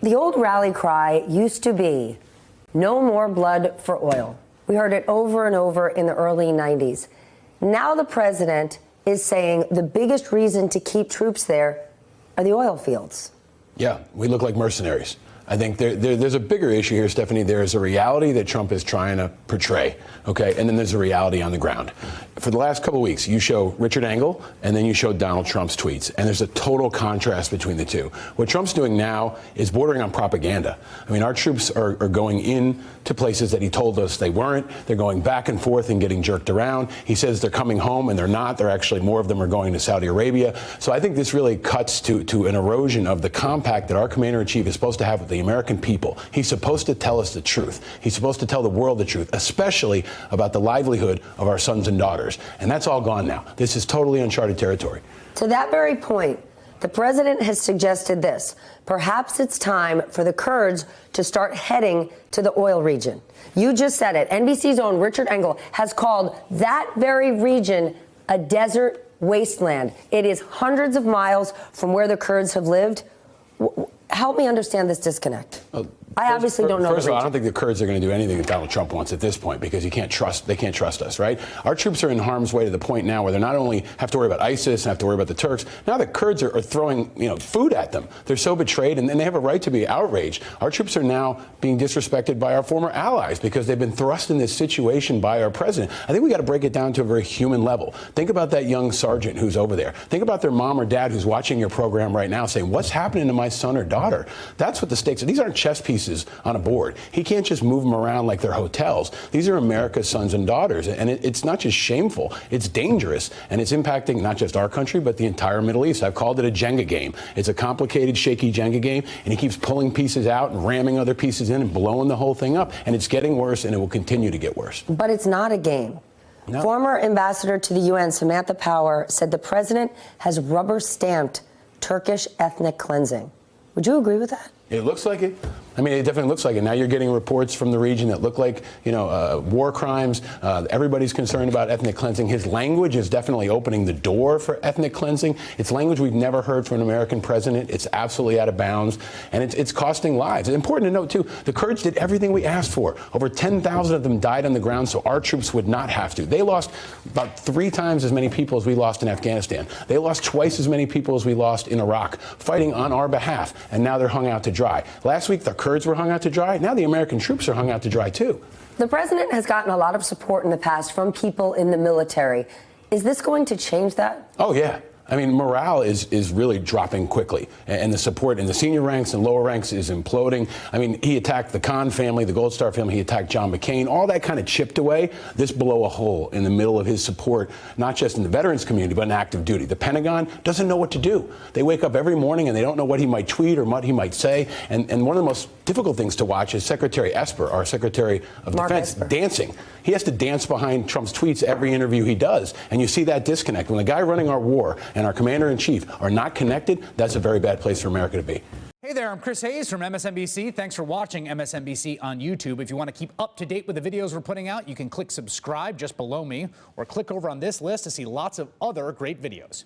The old rally cry used to be, no more blood for oil. We heard it over and over in the early 90s. Now the president is saying the biggest reason to keep troops there are the oil fields. Yeah, we look like mercenaries. I think there's a bigger issue here, Stephanie. There is a reality that Trump is trying to portray, okay? And then there's a reality on the ground. For the last couple of weeks, you show Richard Engel, and then you show Donald Trump's tweets. And there's a total contrast between the two. What Trump's doing now is bordering on propaganda. I mean, our troops are going in to places that he told us they weren't. They're going back and forth and getting jerked around. He says they're coming home, and they're not. They're actually, more of them are going to Saudi Arabia. So I think this really cuts to an erosion of the compact that our commander-in-chief is supposed to have with the American people. He's supposed to tell us the truth. He's supposed to tell the world the truth, especially about the livelihood of our sons and daughters. And that's all gone now. This is totally uncharted territory. To that very point, the president has suggested this. Perhaps it's time for the Kurds to start heading to the oil region. You just said it. NBC's own Richard Engel has called that very region a desert wasteland. It is hundreds of miles from where the Kurds have lived. Help me understand this disconnect. I obviously don't know. First of all, I don't think the Kurds are going to do anything that Donald Trump wants at this point, because they can't trust us, right? Our troops are in harm's way to the point now where they're not only have to worry about ISIS and have to worry about the Turks. Now the Kurds are throwing food at them. They're so betrayed, and they have a right to be outraged. Our troops are now being disrespected by our former allies because they've been thrust in this situation by our president. I think we got to break it down to a very human level. Think about that young sergeant who's over there. Think about their mom or dad who's watching your program right now saying, what's happening to my son or daughter? That's what the stakes are. These aren't chess pieces on a board. He can't just move them around like they're hotels. These are America's sons and daughters. And it's not just shameful, it's dangerous. And it's impacting not just our country, but the entire Middle East. I've called it a Jenga game. It's a complicated, shaky Jenga game. And he keeps pulling pieces out and ramming other pieces in and blowing the whole thing up. And it's getting worse, and it will continue to get worse. But it's not a game. No. Former ambassador to the UN, Samantha Power, said the president has rubber-stamped Turkish ethnic cleansing. Would you agree with that? It looks like it. I mean, it definitely looks like it. Now you're getting reports from the region that look like, war crimes. Everybody's concerned about ethnic cleansing. His language is definitely opening the door for ethnic cleansing. It's language we've never heard from an American president. It's absolutely out of bounds, and it's costing lives. It's important to note, too, the Kurds did everything we asked for. Over 10,000 of them died on the ground so our troops would not have to. They lost about 3 times as many people as we lost in Afghanistan. They lost twice as many people as we lost in Iraq, fighting on our behalf, and now they're hung out to dry. Last week, the Kurds were hung out to dry. Now the American troops are hung out to dry, too. The president has gotten a lot of support in the past from people in the military. Is this going to change that? Oh, yeah. I mean, morale is really dropping quickly, and the support in the senior ranks and lower ranks is imploding. I mean, he attacked the Khan family, the Gold Star family, he attacked John McCain, all that kind of chipped away. This blew a hole in the middle of his support, not just in the veterans community, but in active duty. The Pentagon doesn't know what to do. They wake up every morning and they don't know what he might tweet or what he might say. And one of the most difficult things to watch is Secretary Esper, our Secretary of Defense, dancing. He has to dance behind Trump's tweets every interview he does. And you see that disconnect. When the guy running our war and our commander-in-chief are not connected, that's a very bad place for America to be. Hey there, I'm Chris Hayes from MSNBC. Thanks for watching MSNBC on YouTube. If you want to keep up to date with the videos we're putting out, you can click subscribe just below me, or click over on this list to see lots of other great videos.